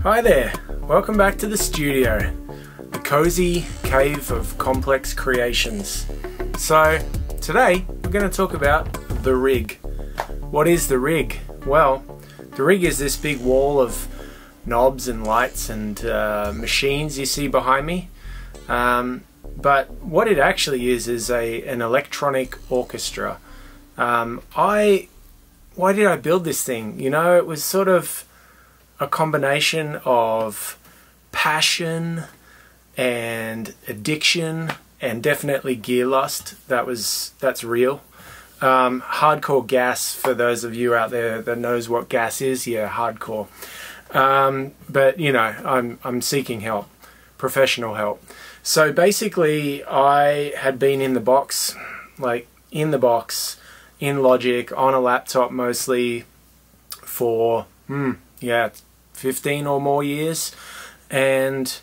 Hi there, welcome back to the studio, the cozy cave of complex creations. So today we're going to talk about the rig. What is the rig? Well, the rig is this big wall of knobs and lights and machines you see behind me. But what it actually is an electronic orchestra. Why did I build this thing? You know, it was sort of a combination of passion and addiction and definitely gear lust. That's real. Hardcore gas, for those of you out there that knows what gas is, yeah, hardcore. But you know, I'm seeking help, professional help. So basically I had been in the box, in Logic, on a laptop mostly for, 15 or more years. And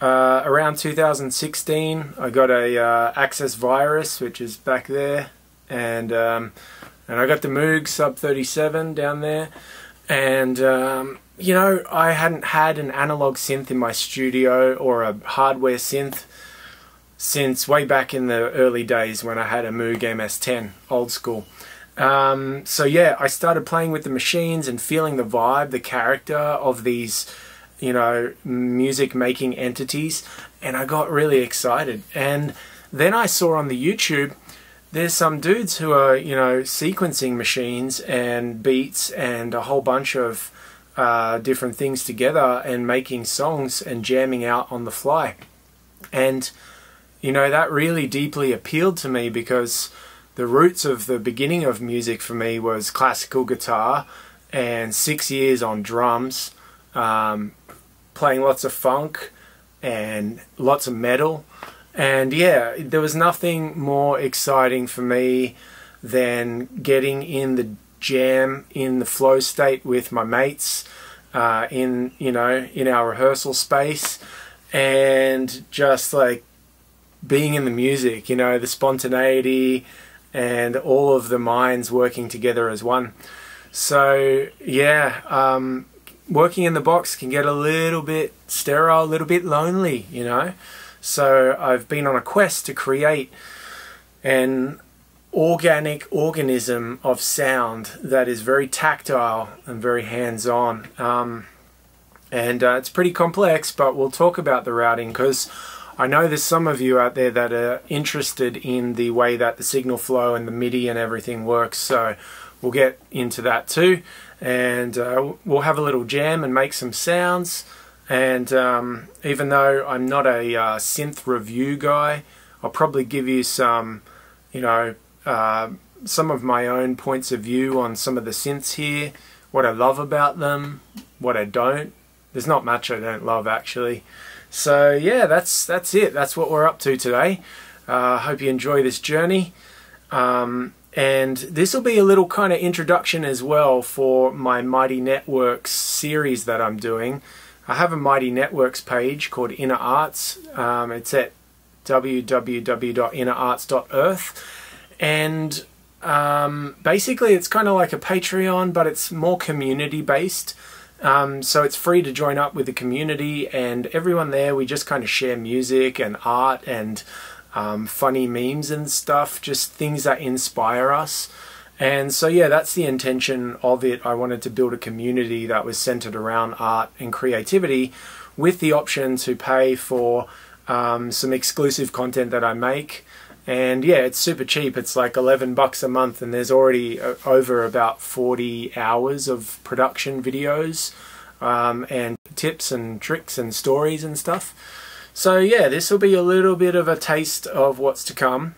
around 2016 I got a access virus, which is back there, and I got the Moog Sub 37 down there, and you know, I hadn't had an analog synth in my studio or a hardware synth since way back in the early days when I had a Moog MS-10, old school. So yeah, I started playing with the machines and feeling the vibe, the character of these, you know, music making entities, and I got really excited. And then I saw on the YouTube there's some dudes who are, you know, sequencing machines and beats and a whole bunch of different things together and making songs and jamming out on the fly. And you know, that really deeply appealed to me because the roots of the beginning of music for me was classical guitar and 6 years on drums, playing lots of funk and lots of metal. And yeah, there was nothing more exciting for me than getting in the jam, in the flow state with my mates, in our rehearsal space, and just like being in the music, you know, the spontaneity and all of the minds working together as one. So yeah, working in the box can get a little bit sterile, a little bit lonely, you know. So I've been on a quest to create an organic organism of sound that is very tactile and very hands-on. It's pretty complex, but we'll talk about the routing because I know there's some of you out there that are interested in the way that the signal flow and the MIDI and everything works, so we'll get into that too. And we'll have a little jam and make some sounds. And even though I'm not a synth review guy, I'll probably give you some, you know, some of my own points of view on some of the synths here, what I love about them, what I don't. There's not much I don't love, actually. So yeah, that's it. That's what we're up to today. Hope you enjoy this journey. And this will be a little kind of introduction as well for my Mighty Networks series that I'm doing. I have a Mighty Networks page called Inner Arts. It's at www.innerarts.earth. And basically it's kind of like a Patreon, but it's more community based. So it's free to join up with the community, and everyone there, we just kind of share music and art and funny memes and stuff, just things that inspire us. And so yeah, that's the intention of it. I wanted to build a community that was centered around art and creativity, with the option to pay for some exclusive content that I make. And yeah, it's super cheap. It's like 11 bucks a month, and there's already over about 40 hours of production videos and tips and tricks and stories and stuff. So yeah, this will be a little bit of a taste of what's to come,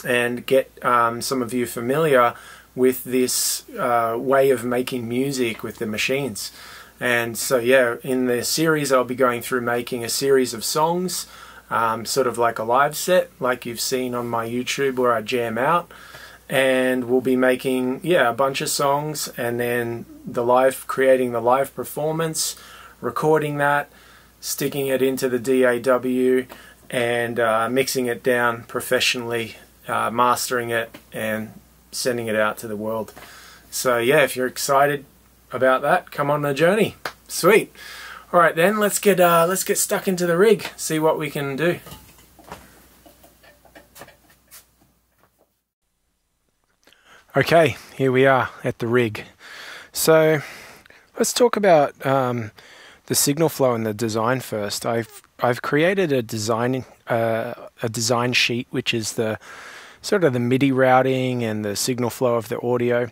and get some of you familiar with this way of making music with the machines. And so yeah, in the series I'll be going through making a series of songs, sort of like a live set, like you've seen on my YouTube where I jam out. And we'll be making, yeah, a bunch of songs, and then creating the live performance, recording that, sticking it into the DAW, and mixing it down professionally, mastering it and sending it out to the world. So yeah, if you're excited about that, come on the journey. Sweet. All right then, let's get stuck into the rig, see what we can do. Okay, here we are at the rig. So let's talk about the signal flow and the design first. I've created a design sheet, which is the sort of the MIDI routing and the signal flow of the audio.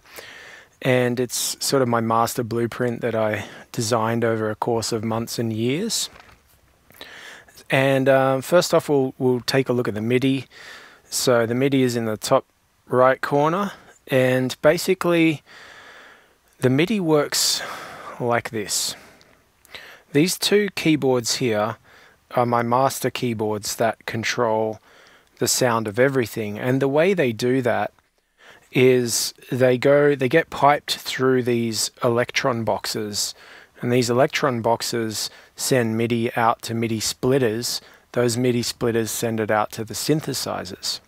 And it's sort of my master blueprint that I designed over a course of months and years. And first off, we'll take a look at the MIDI. So the MIDI is in the top right corner, and basically the MIDI works like this. These two keyboards here are my master keyboards that control the sound of everything, and the way they do that is they get piped through these electron boxes, and these electron boxes send MIDI out to MIDI splitters. Those MIDI splitters send it out to the synthesizers.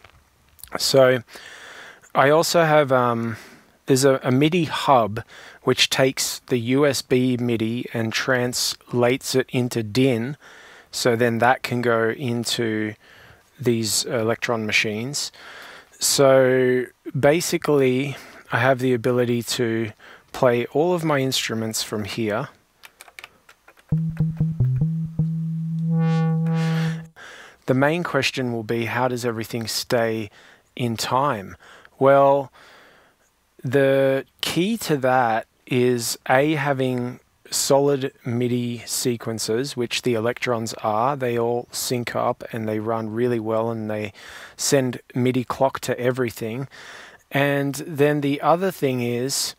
So I also have there's a MIDI hub which takes the USB MIDI and translates it into DIN, so then that can go into these electron machines. So basically I have the ability to play all of my instruments from here. The main question will be, how does everything stay in time? Well, the key to that is having solid MIDI sequences, which the electrons are. They all sync up and they run really well, and they send MIDI clock to everything. And then the other thing is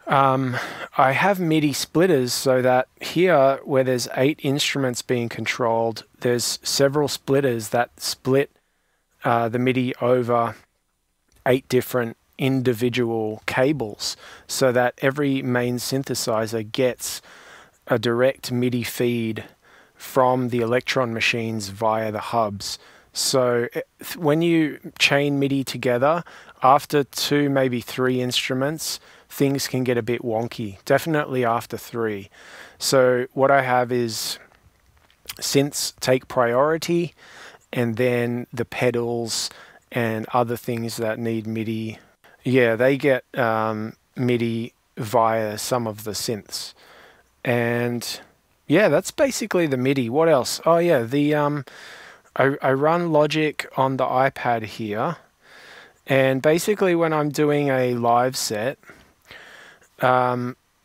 I have MIDI splitters, so that here where there's 8 instruments being controlled, there's several splitters that split the MIDI over 8 different individual cables, so that every main synthesizer gets a direct MIDI feed from the electron machines via the hubs. So when you chain MIDI together, after 2, maybe 3 instruments, things can get a bit wonky, definitely after 3. So what I have is synths take priority, and then the pedals and other things that need MIDI, yeah, they get MIDI via some of the synths. And yeah, that's basically the MIDI. What else? Oh yeah, I run Logic on the iPad here, and basically when I'm doing a live set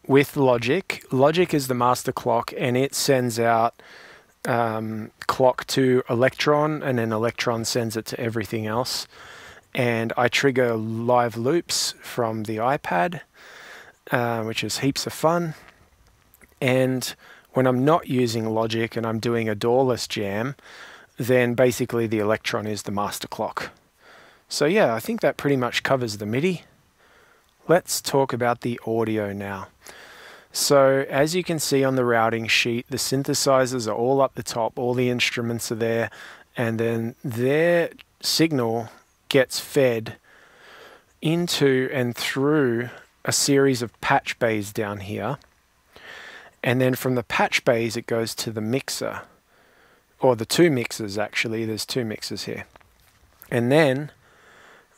with Logic is the master clock, and it sends out clock to Electron, and then Electron sends it to everything else. And I trigger live loops from the iPad, which is heaps of fun. And when I'm not using Logic and I'm doing a DAWless jam, then basically the Electron is the master clock. So yeah, I think that pretty much covers the MIDI. Let's talk about the audio now. So as you can see on the routing sheet, the synthesizers are all up the top, all the instruments are there, and then their signal gets fed into and through a series of patch bays down here. And then from the patch bays it goes to the mixer, or the 2 mixers actually, there's 2 mixers here. And then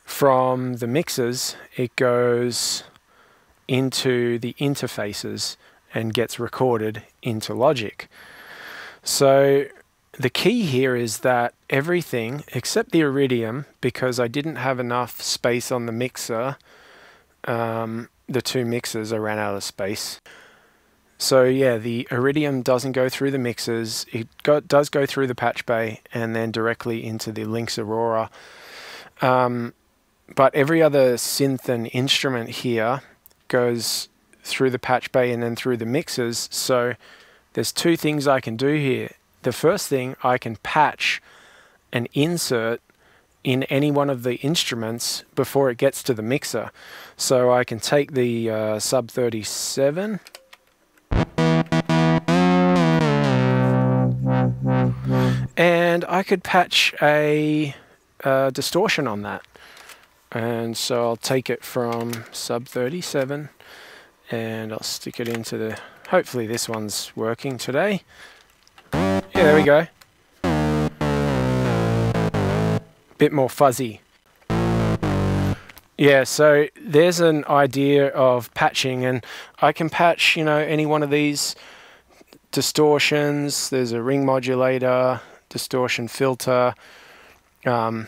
from the mixers it goes into the interfaces and gets recorded into Logic. So the key here is that everything except the Iridium, because I didn't have enough space on the mixer, the 2 mixers, I ran out of space. So yeah, the Iridium doesn't go through the mixers, it does go through the patch bay and then directly into the Lynx Aurora. But every other synth and instrument here goes through the patch bay and then through the mixers. So there's 2 things I can do here. The first thing, I can patch an insert in any one of the instruments before it gets to the mixer. So I can take the Sub 37 and I could patch a distortion on that. And so I'll take it from Sub 37 and I'll stick it into the hopefully this one's working today. Yeah, there we go. Bit more fuzzy. Yeah, so there's an idea of patching, and I can patch, you know, any one of these distortions. There's a ring modulator, distortion filter. Yeah,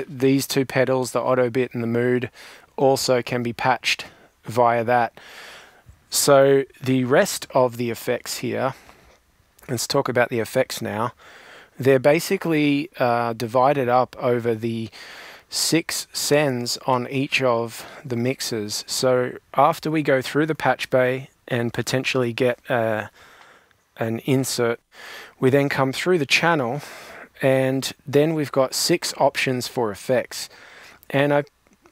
these two pedals, the auto bit and the mood, also can be patched via that. So the rest of the effects here, let's talk about the effects now. They're basically divided up over the 6 sends on each of the mixes. So after we go through the patch bay and potentially get an insert, we then come through the channel, and then we've got 6 options for effects. And I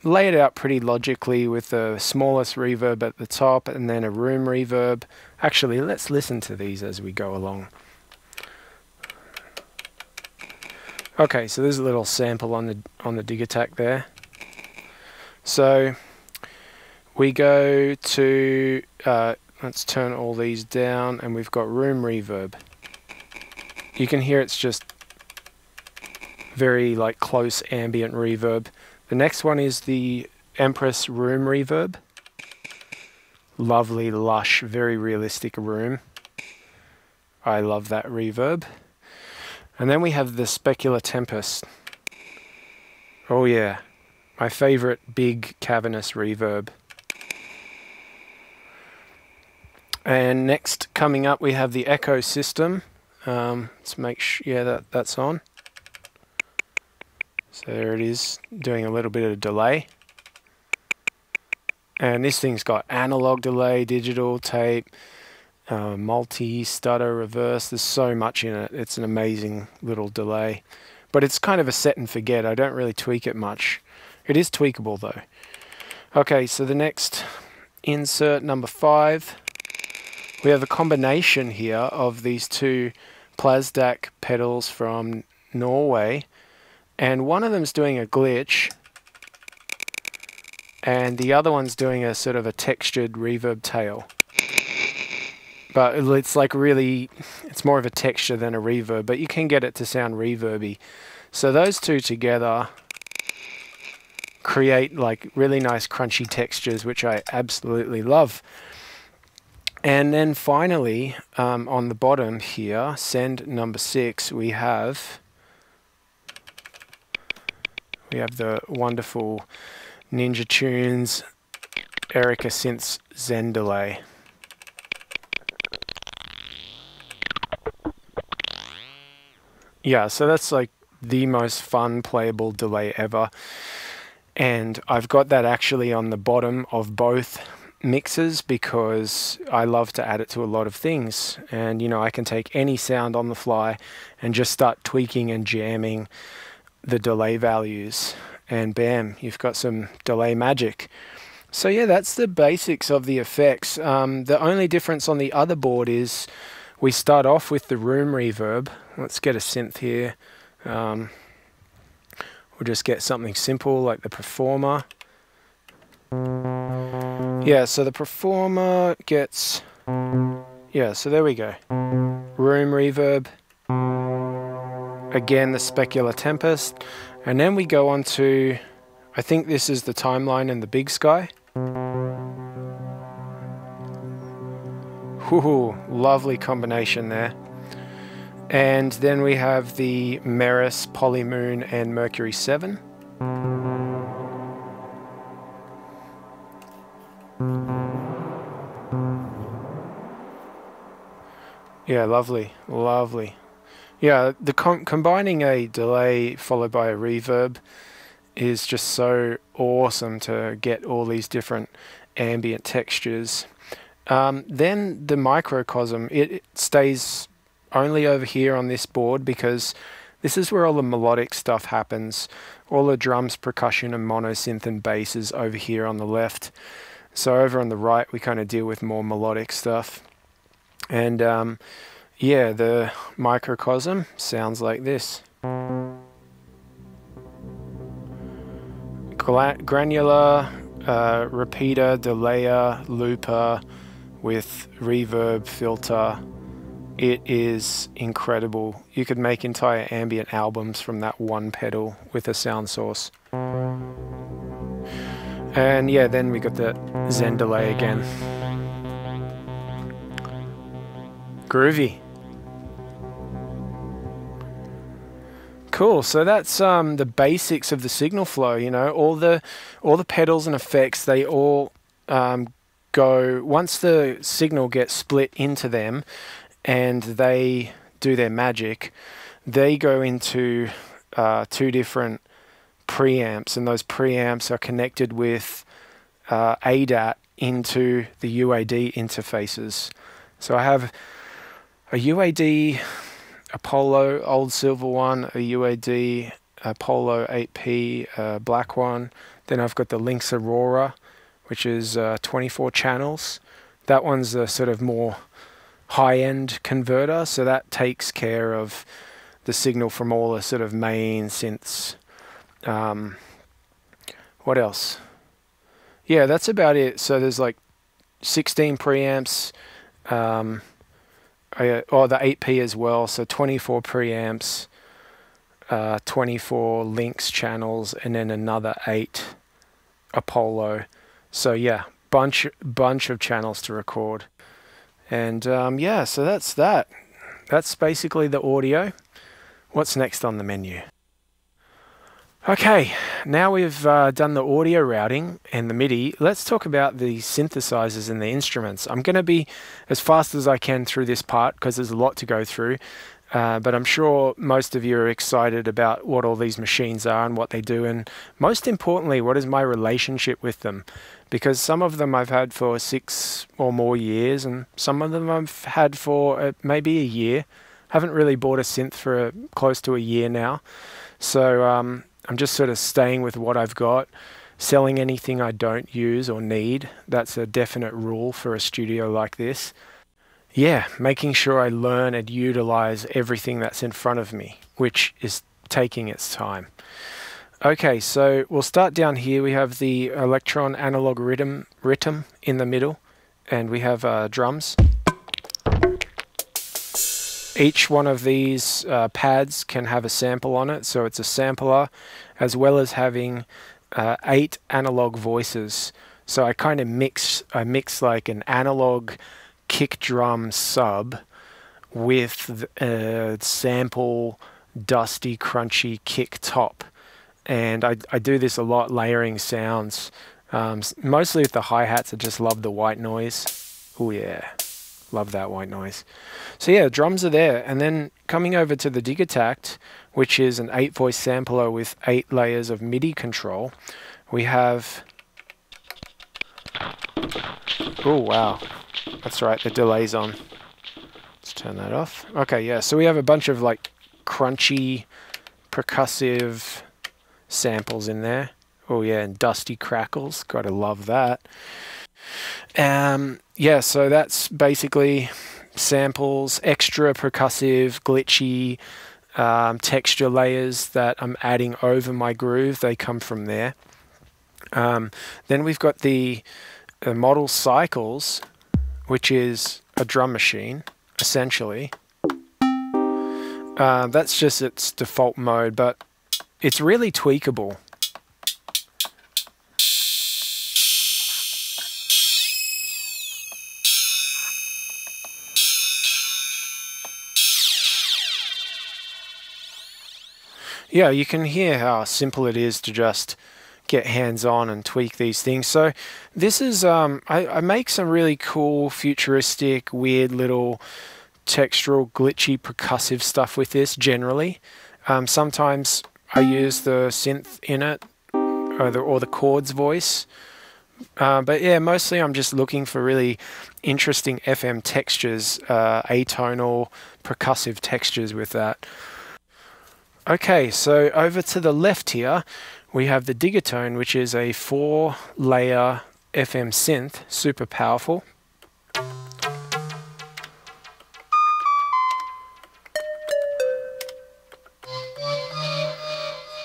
lay it out pretty logically with the smallest reverb at the top and then a room reverb. Actually, let's listen to these as we go along. Okay, so there's a little sample on the dig attack there. So we go to let's turn all these down, and we've got room reverb. You can hear it's just very like close ambient reverb. The next one is the Empress room reverb. Lovely, lush, very realistic room. I love that reverb. And then we have the Specular Tempest. Oh yeah, my favorite big cavernous reverb. And next coming up we have the Echo System. Let's make sure, yeah, that's on. So there it is, doing a little bit of delay. And this thing's got analog delay, digital tape, multi, stutter, reverse. There's so much in it. It's an amazing little delay. But it's kind of a set and forget. I don't really tweak it much. It is tweakable though. Okay, so the next insert, number 5. We have a combination here of these two Plasdac pedals from Norway. And one of them's doing a glitch, and the other one's doing a sort of a textured reverb tail. But it's like really, it's more of a texture than a reverb, but you can get it to sound reverby. So those two together create like really nice crunchy textures, which I absolutely love. And then finally, on the bottom here, send number 6, we have the wonderful Ninja Tunes Erica Synths Zen delay. Yeah, so that's like the most fun playable delay ever. And I've got that actually on the bottom of both mixes because I love to add it to a lot of things. And you know, I can take any sound on the fly and just start tweaking and jamming the delay values, and bam, you've got some delay magic. So yeah, that's the basics of the effects. The only difference on the other board is we start off with the room reverb. Let's get a synth here. We'll just get something simple like the Performer. Yeah, so the Performer gets, yeah, so there we go. Room reverb. Again, the Specular Tempest. And then we go on to, I think this is the Timeline and the Big Sky. Woohoo, lovely combination there. And then we have the Meris, Polymoon, and Mercury 7. Yeah, lovely, lovely. Yeah, the combining a delay followed by a reverb is just so awesome to get all these different ambient textures. Then the microcosm, it stays only over here on this board because this is where all the melodic stuff happens. All the drums, percussion, and monosynth and bass is over here on the left. So over on the right, we kind of deal with more melodic stuff. And yeah, the microcosm sounds like this. Granular, repeater, delayer, looper, with reverb, filter. It is incredible. You could make entire ambient albums from that one pedal with a sound source. And yeah, then we got the Zen delay again. Groovy. Cool. So that's the basics of the signal flow. You know, all the pedals and effects, they all go, once the signal gets split into them and they do their magic, they go into two different preamps, and those preamps are connected with ADAT into the UAD interfaces. So I have a UAD Apollo, old silver one, a UAD Apollo 8P black one. Then I've got the Lynx Aurora, which is 24 channels. That one's a sort of more high-end converter, so that takes care of the signal from all the sort of main synths. What else? Yeah, that's about it. So there's like 16 preamps, or the 8P as well, so 24 preamps, 24 Lynx channels, and then another 8 Apollo. So yeah, bunch of channels to record. And yeah, so that's that. That's basically the audio. What's next on the menu? Okay, now we've done the audio routing and the MIDI, let's talk about the synthesizers and the instruments. I'm going to be as fast as I can through this part because there's a lot to go through, but I'm sure most of you are excited about what all these machines are and what they do, and most importantly, what is my relationship with them, because some of them I've had for 6 or more years, and some of them I've had for maybe a year. Haven't really bought a synth for close to a year now, so I'm just sort of staying with what I've got, selling anything I don't use or need. That's a definite rule for a studio like this. Yeah, making sure I learn and utilize everything that's in front of me, which is taking its time. Okay, so we'll start down here. We have the Electron Analog Rhythm in the middle, and we have drums. Each one of these pads can have a sample on it, so it's a sampler, as well as having 8 analog voices. So I kind of mix like an analog kick drum sub with a sample dusty, crunchy kick top. And I do this a lot, layering sounds. Mostly with the hi-hats, I just love the white noise. Oh yeah. Love that white noise. So yeah, drums are there. And then coming over to the Digitact, which is an 8-voice sampler with 8 layers of MIDI control, we have... Oh, wow. That's right, the delay's on. Let's turn that off. Okay, yeah, so we have a bunch of like crunchy, percussive samples in there. Oh yeah, and dusty crackles. Gotta love that. Yeah, so that's basically samples, extra percussive, glitchy texture layers that I'm adding over my groove. They come from there. Then we've got the model cycles, which is a drum machine, essentially. That's just its default mode, but it's really tweakable. Yeah, you can hear how simple it is to just get hands-on and tweak these things. So this is, I make some really cool, futuristic, weird little textural, glitchy, percussive stuff with this generally. Sometimes I use the synth in it, or the chords voice. But yeah, mostly I'm just looking for really interesting FM textures, atonal, percussive textures with that. Okay, so over to the left here, we have the Digatone, which is a 4-layer FM synth, super powerful.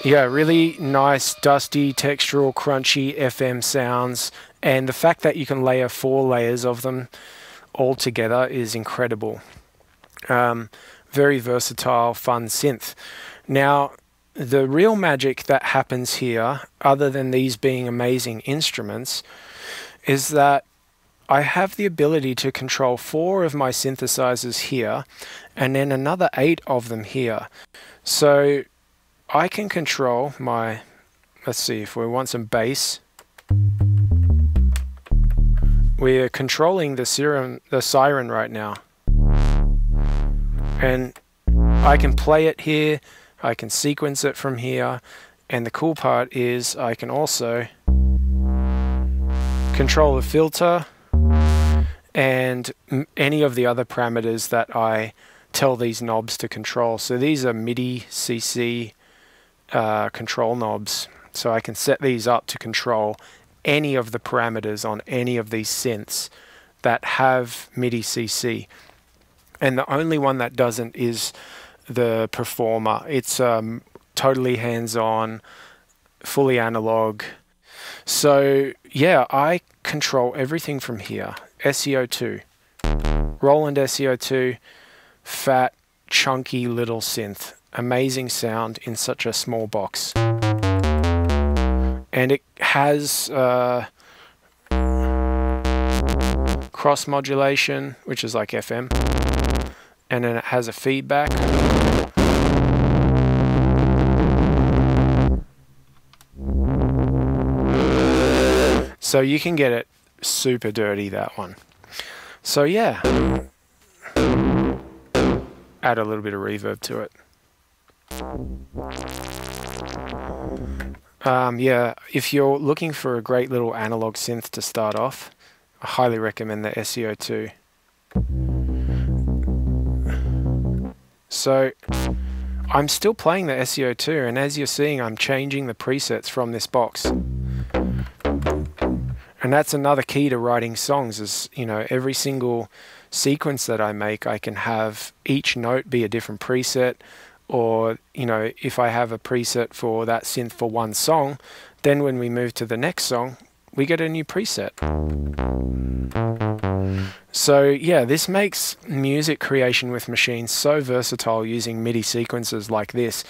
Yeah, really nice, dusty, textural, crunchy FM sounds, and the fact that you can layer 4 layers of them all together is incredible. Very versatile, fun synth. Now, the real magic that happens here, other than these being amazing instruments, is that I have the ability to control 4 of my synthesizers here, and then another 8 of them here. So I can control my, let's see, if we want some bass, we're controlling the siren right now. And I can play it here, I can sequence it from here, and the cool part is I can also control the filter and any of the other parameters that I tell these knobs to control. So these are MIDI CC control knobs. So I can set these up to control any of the parameters on any of these synths that have MIDI CC. And the only one that doesn't is the Performer. It's totally hands-on, fully analog. So yeah, I control everything from here. SEO2, Roland SEO2, fat, chunky little synth. Amazing sound in such a small box. And it has cross modulation, which is like FM, and then it has a feedback. So you can get it super dirty, that one. So yeah, add a little bit of reverb to it. Yeah, if you're looking for a great little analog synth to start off, I highly recommend the SEO2. So I'm still playing the SEO2, and as you're seeing, I'm changing the presets from this box. And that's another key to writing songs is, you know, every single sequence that I make, I can have each note be a different preset, or, you know, if I have a preset for that synth for one song, then when we move to the next song, we get a new preset. So yeah, this makes music creation with machines so versatile using MIDI sequences like this.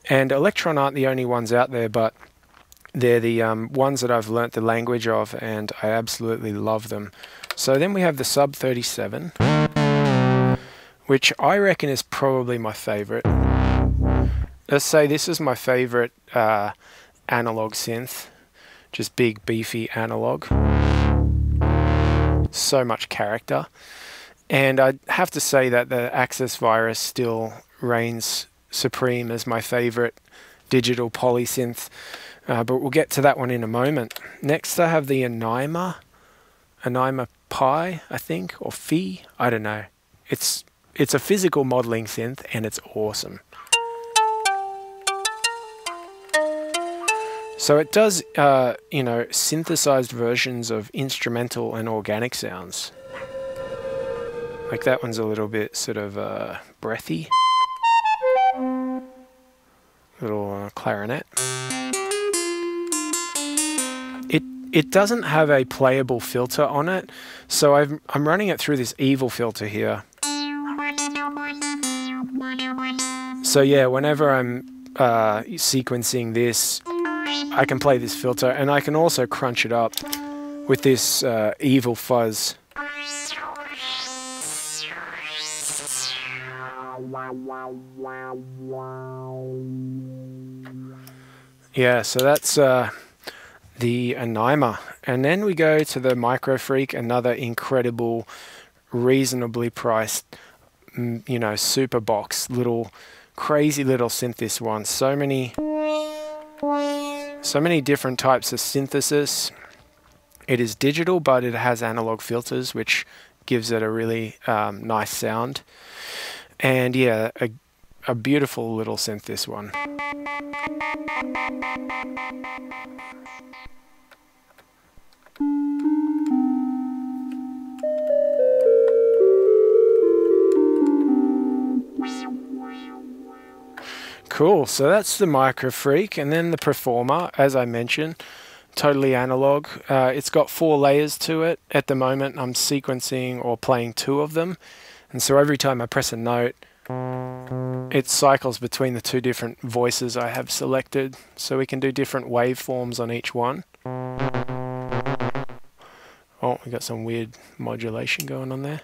And Electron aren't the only ones out there, but they're the ones that I've learnt the language of, and I absolutely love them. So then we have the Sub 37, which I reckon is probably my favorite. Let's say this is my favorite analog synth. Just big, beefy analog. So much character. And I have to say that the Access Virus still reigns supreme as my favorite digital polysynth. But we'll get to that one in a moment. Next I have the Anima Pi, I think, or Phi, I don't know. It's a physical modeling synth, and it's awesome. So it does, you know, synthesized versions of instrumental and organic sounds. Like that one's a little bit sort of breathy. Little clarinet. It doesn't have a playable filter on it, so I'm running it through this evil filter here. So yeah, whenever I'm sequencing this, I can play this filter, and I can also crunch it up with this evil fuzz. Yeah, so that's the Anima. And then we go to the Micro Freak, another incredible, reasonably priced, you know, super box, little crazy little synth. This one, so many different types of synthesis. It is digital, but it has analog filters, which gives it a really nice sound. And yeah, a beautiful little synth, this one. Cool, so that's the Micro Freak, and then the Performer, as I mentioned, totally analog. It's got 4 layers to it. At the moment I'm sequencing or playing 2 of them, and so every time I press a note it cycles between the 2 different voices I have selected, so we can do different waveforms on each one. Oh, we got some weird modulation going on there.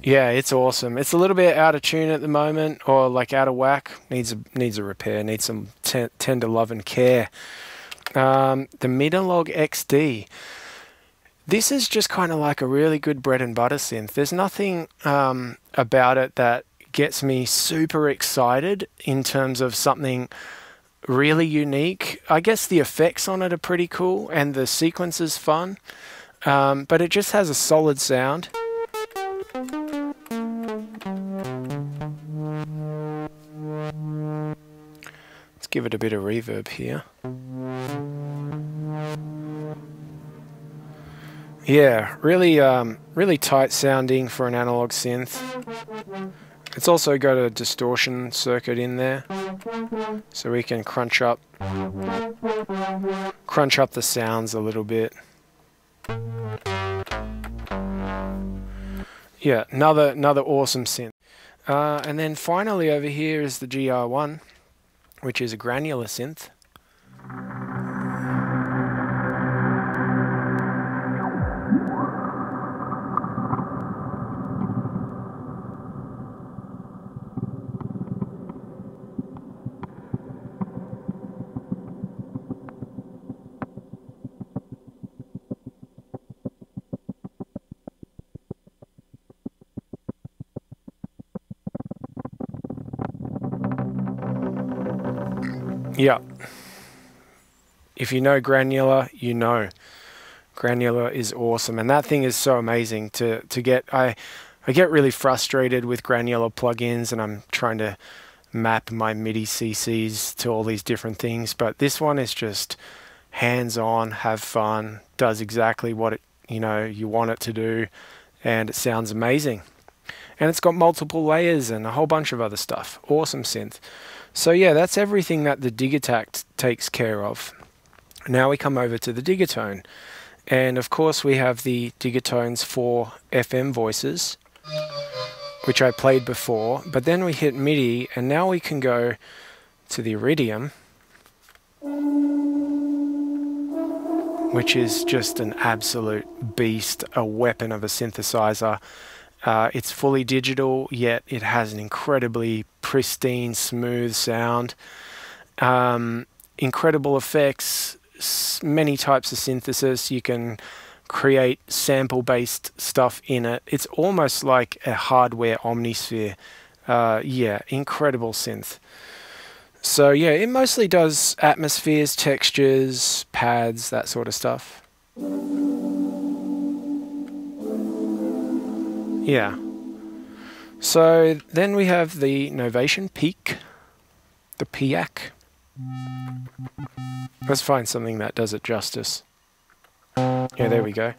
Yeah, it's awesome. It's a little bit out of tune at the moment, or like out of whack. Needs a repair. Needs some tender love and care. The Midalog XD. This is just kind of like a really good bread and butter synth. There's nothing about it that gets me super excited in terms of something really unique. I guess the effects on it are pretty cool and the sequence is fun, but it just has a solid sound. Let's give it a bit of reverb here. Yeah, really tight sounding for an analog synth. It's also got a distortion circuit in there, so we can crunch up the sounds a little bit. Yeah, another awesome synth. And then finally over here is the GR1, which is a granular synth. Yeah. If you know granular, you know. Granular is awesome, and that thing is so amazing to get. I get really frustrated with granular plugins, and I'm trying to map my MIDI CCs to all these different things, but this one is just hands-on, have fun, does exactly what you want it to do, and it sounds amazing. And it's got multiple layers and a whole bunch of other stuff. Awesome synth. So yeah, that's everything that the Digitact takes care of. Now we come over to the Digatone. And of course we have the Digatones for FM voices, which I played before, but then we hit MIDI, and now we can go to the Iridium, which is just an absolute beast, a weapon of a synthesizer. It's fully digital, yet it has an incredibly pristine, smooth sound. Incredible effects, many types of synthesis. You can create sample-based stuff in it. It's almost like a hardware omnisphere. Yeah, incredible synth. So yeah, it mostly does atmospheres, textures, pads, that sort of stuff. Yeah. So then we have the Novation Peak, the PIAC. Let's find something that does it justice. Yeah, there we go.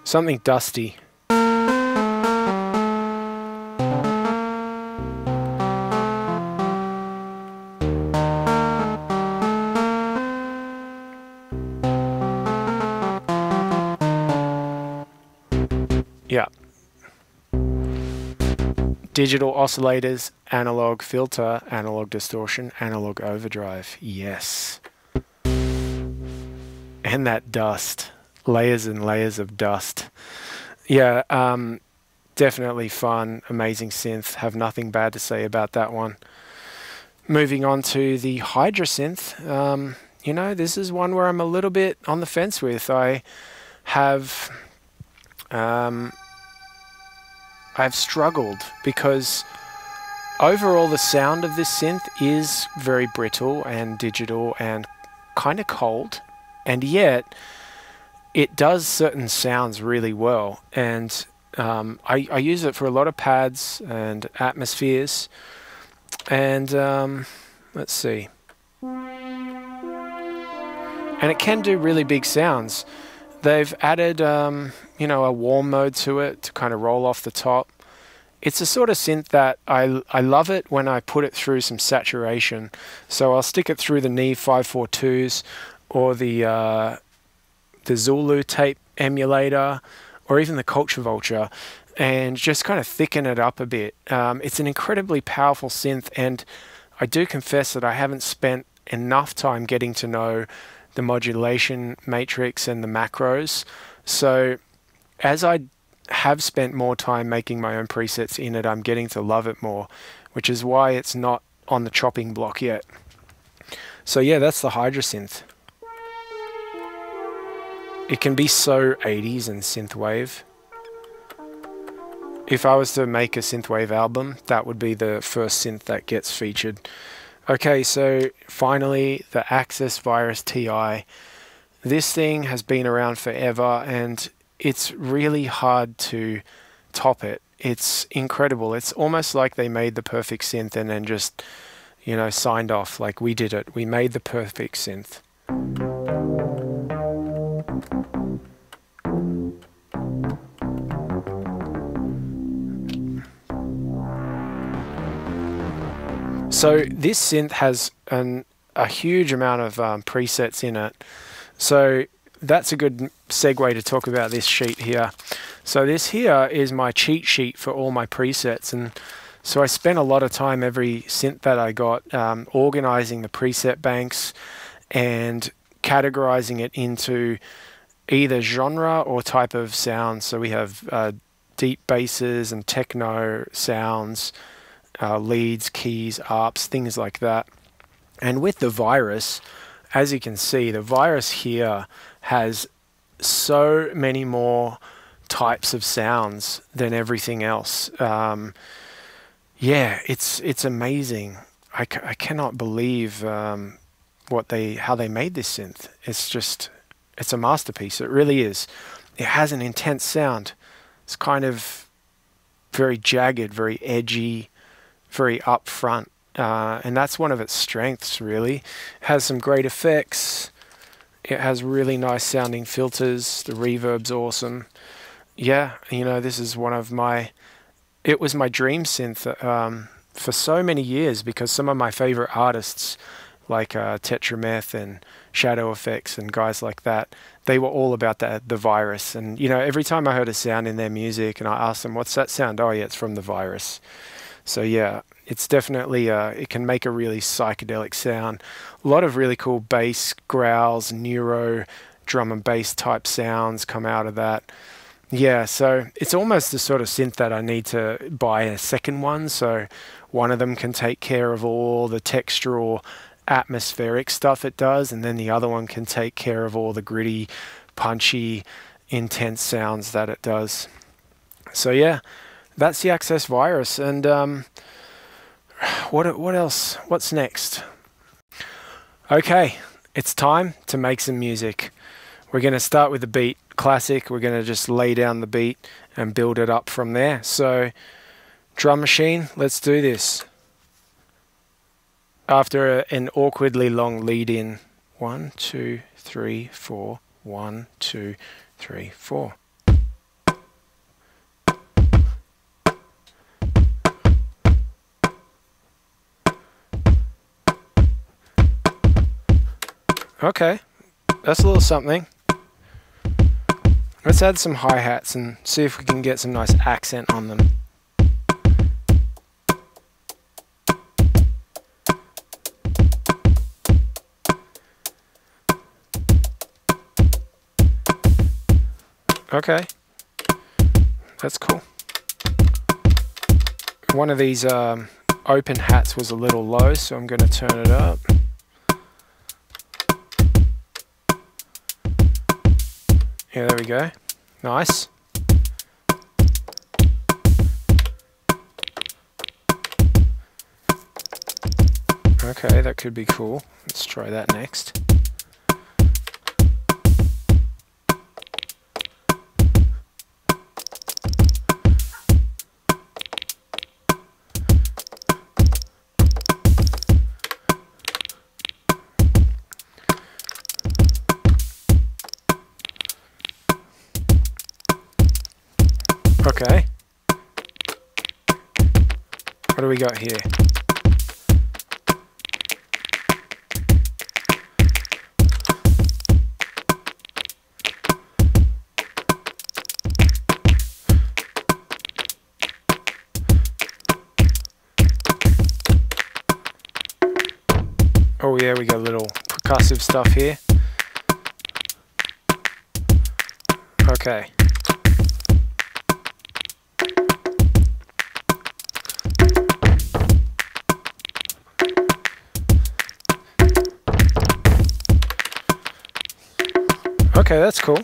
Something dusty. Yeah. Digital oscillators, analog filter, analog distortion, analog overdrive. Yes. And that dust. Layers and layers of dust. Yeah, definitely fun, amazing synth. Have nothing bad to say about that one. Moving on to the Hydra synth. You know, this is one where I'm a little bit on the fence with. I've struggled because overall the sound of this synth is very brittle and digital and kind of cold, and yet it does certain sounds really well. And I use it for a lot of pads and atmospheres, and let's see, and it can do really big sounds. They've added, you know, a warm mode to it to kind of roll off the top. It's a sort of synth that I love it when I put it through some saturation. So I'll stick it through the Neve 542s or the Zulu tape emulator or even the Culture Vulture, and just kind of thicken it up a bit. It's an incredibly powerful synth, and I do confess that I haven't spent enough time getting to know the modulation matrix and the macros. So as I have spent more time making my own presets in it, I'm getting to love it more, which is why it's not on the chopping block yet. So yeah, that's the Hydra synth. It can be so 80s and synthwave. If I was to make a synthwave album, that would be the first synth that gets featured. Okay, so finally, the Access Virus TI. This thing has been around forever, and it's really hard to top it. It's incredible. It's almost like they made the perfect synth and then just, you know, signed off. Like, we did it. We made the perfect synth. So this synth has a huge amount of presets in it. So that's a good segue to talk about this sheet here. So this here is my cheat sheet for all my presets, and so I spent a lot of time every synth that I got organizing the preset banks and categorizing it into either genre or type of sound. So we have deep basses and techno sounds, leads, keys, arps, things like that. And with the Virus, as you can see, the Virus here has so many more types of sounds than everything else. Yeah, it's amazing. I cannot believe how they made this synth. It's a masterpiece. It really is. It has an intense sound. It's kind of very jagged, very edgy, very upfront. And that's one of its strengths, really. It has some great effects. It has really nice sounding filters. The reverb's awesome. Yeah, you know, this is one of my... It was my dream synth for so many years, because some of my favorite artists, like Tetrameth and Shadow Effects and guys like that, they were all about the Virus. And, you know, every time I heard a sound in their music and I asked them, what's that sound? Oh, yeah, it's from the Virus. So, yeah, it's definitely, it can make a really psychedelic sound. A lot of really cool bass growls, neuro, drum and bass type sounds come out of that. Yeah, so it's almost the sort of synth that I need to buy a second one, so one of them can take care of all the textural, atmospheric stuff it does, and then the other one can take care of all the gritty, punchy, intense sounds that it does. So yeah, that's the Access Virus. And what else? What's next? Okay, it's time to make some music. We're going to start with the beat. Classic. We're going to just lay down the beat and build it up from there. So, drum machine, let's do this. After an awkwardly long lead in. 1, 2, 3, 4. 1, 2, 3, 4. Okay, that's a little something. Let's add some hi-hats and see if we can get some nice accent on them. Okay, that's cool. One of these open hats was a little low, so I'm going to turn it up. Yeah, there we go. Nice. Okay, that could be cool. Let's try that next. Okay. What do we got here? Oh yeah, we got a little percussive stuff here. Okay. Okay, that's cool.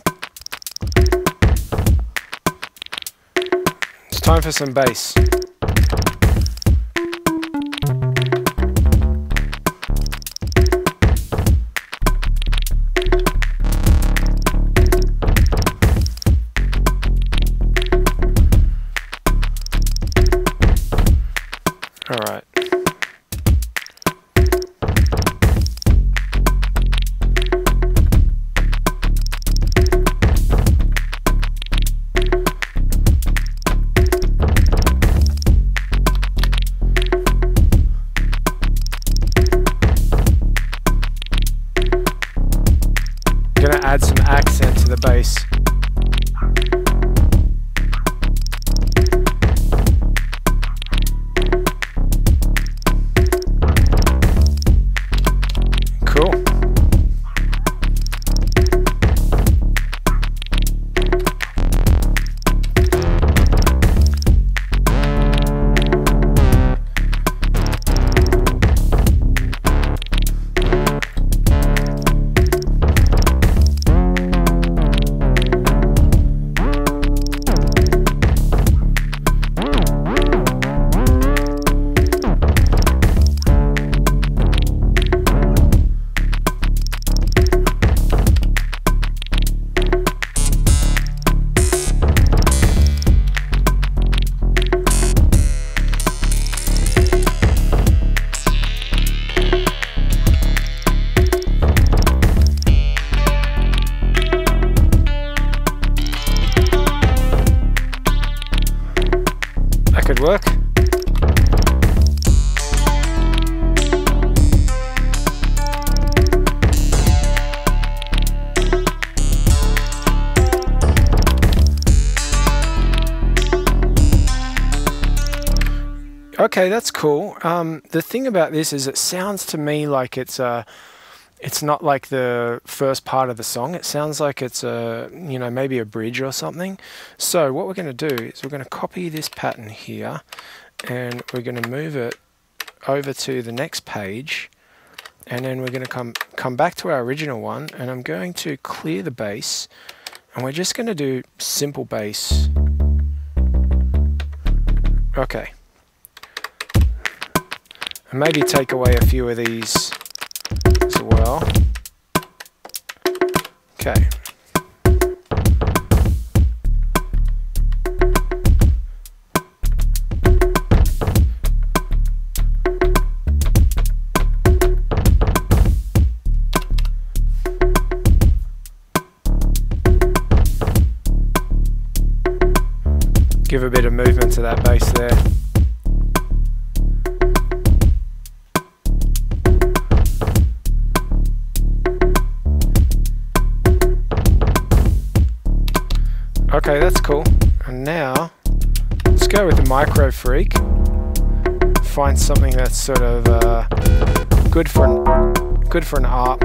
It's time for some bass. All right. Gonna add some accent to the bass. Cool. Could work. Okay, that's cool. The thing about this is it sounds to me like it's not like the first part of the song. It sounds like it's maybe a bridge or something. So what we're going to do is we're going to copy this pattern here and we're going to move it over to the next page, and then we're going to come back to our original one, and I'm going to clear the bass, and we're just going to do simple bass. Okay. And maybe take away a few of these as well. Okay. Give a bit of movement to that bass there. Okay, that's cool. And now, let's go with the Micro Freak. Find something that's sort of good for an ARP.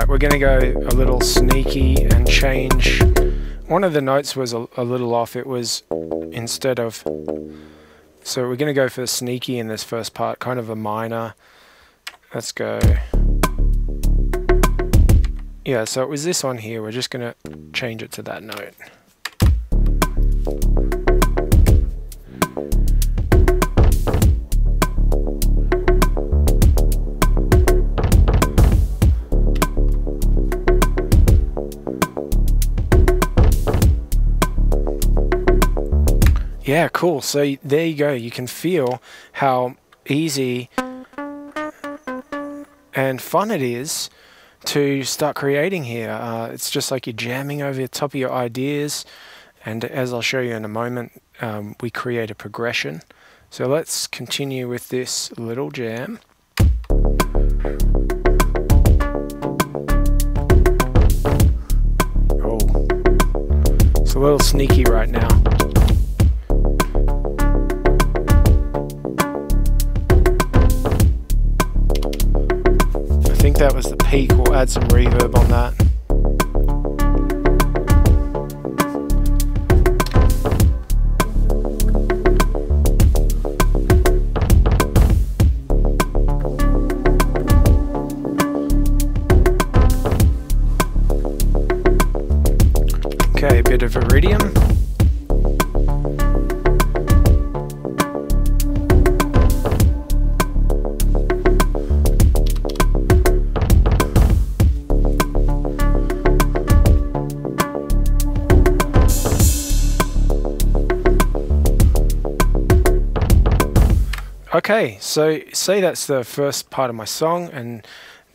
We're going to go a little sneaky and change. One of the notes was a little off. It was instead of... So we're going to go for sneaky in this first part, kind of a minor. Let's go... Yeah, so it was this one here. We're just going to change it to that note. Yeah, cool. So there you go. You can feel how easy and fun it is to start creating here. It's just like you're jamming over the top of your ideas, and as I'll show you in a moment, we create a progression. So let's continue with this little jam. Oh, it's a little sneaky right now. I think that was the peak. We'll add some reverb on that. Okay, a bit of iridium. Okay, so say that's the first part of my song, and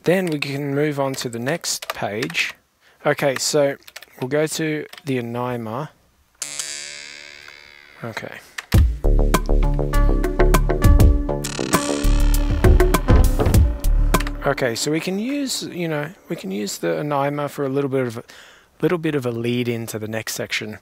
then we can move on to the next page. Okay, so we'll go to the Anima. Okay. Okay, so we can use, we can use the Anima for a little bit of a lead into the next section.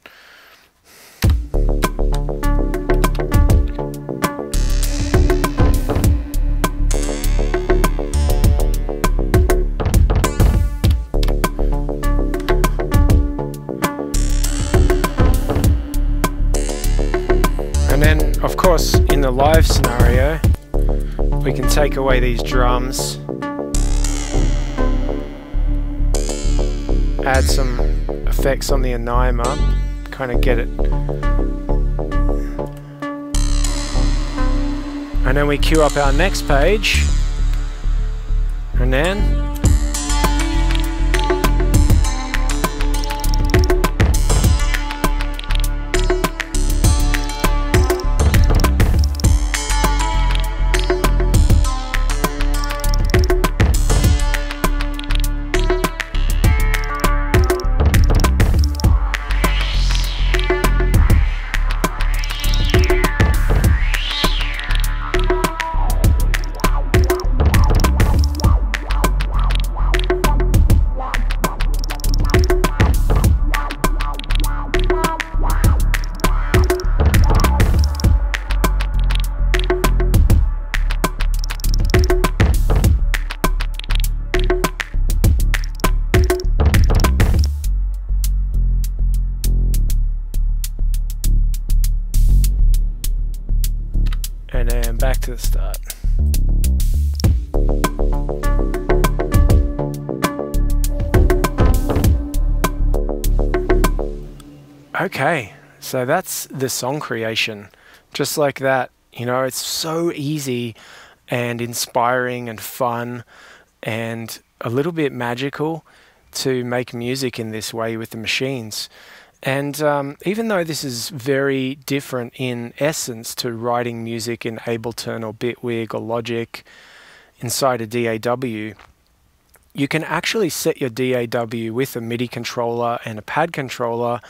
And then, of course, in the live scenario, we can take away these drums, add some effects on the Anima, kind of get it. And then we queue up our next page, and then back to the start. Okay, so that's the song creation. Just like that, it's so easy and inspiring and fun and a little bit magical to make music in this way with the machines. And even though this is very different in essence to writing music in Ableton or Bitwig or Logic inside a DAW, you can actually set your DAW with a MIDI controller and a pad controller.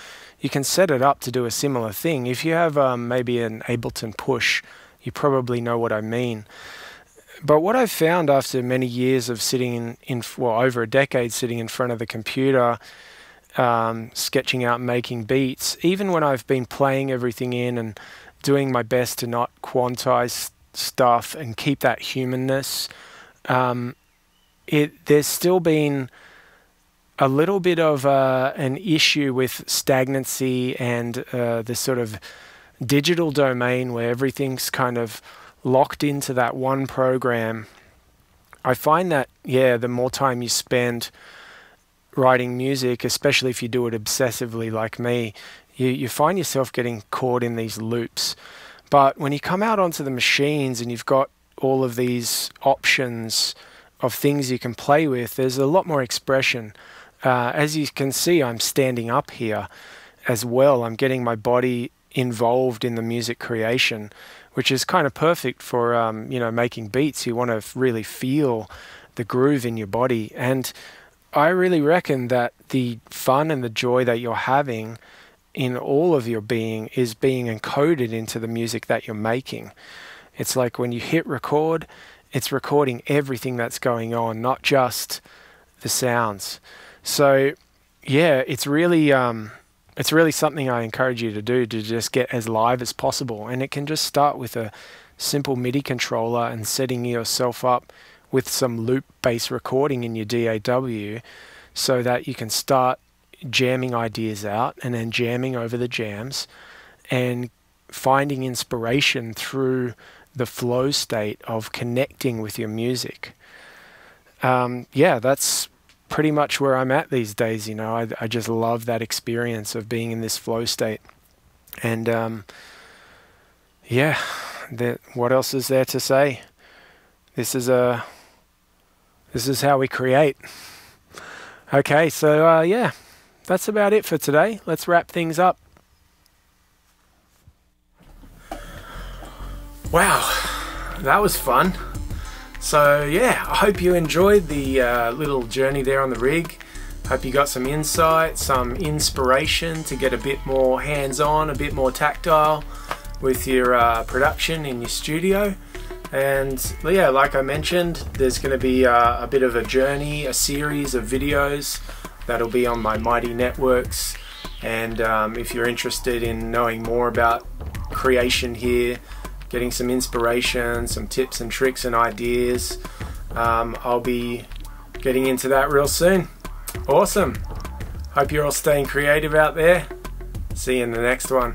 You can set it up to do a similar thing. If you have maybe an Ableton Push, you probably know what I mean. But what I've found after many years of sitting over a decade sitting in front of the computer, sketching out, making beats, even when I've been playing everything in and doing my best to not quantize stuff and keep that humanness, there's still been a little bit of an issue with stagnancy and this sort of digital domain where everything's kind of locked into that one program. I find that, the more time you spend writing music, especially if you do it obsessively like me, you find yourself getting caught in these loops. But when you come out onto the machines and you've got all of these options of things you can play with, there's a lot more expression. As you can see, I'm standing up here as well. I'm getting my body involved in the music creation, which is kind of perfect for you know, making beats. You want to really feel the groove in your body. And I really reckon that the fun and the joy that you're having in all of your being is being encoded into the music that you're making. It's like when you hit record, it's recording everything that's going on, not just the sounds. So yeah, it's really something I encourage you to do, to just get as live as possible. And it can just start with a simple MIDI controller and setting yourself up with some loop-based recording in your DAW so that you can start jamming ideas out and then jamming over the jams and finding inspiration through the flow state of connecting with your music. Yeah, that's pretty much where I'm at these days. You know, I just love that experience of being in this flow state. And yeah, what else is there to say? This is how we create. Okay, so yeah, that's about it for today. Let's wrap things up. Wow, that was fun. So yeah, I hope you enjoyed the little journey there on the rig. Hope you got some insight, some inspiration to get a bit more hands-on, a bit more tactile with your production in your studio. And yeah, like I mentioned, there's going to be a bit of a journey, a series of videos that'll be on my MIDI networks. And if you're interested in knowing more about creation here, getting some inspiration, some tips and tricks and ideas, I'll be getting into that real soon. Awesome. Hope you're all staying creative out there. See you in the next one.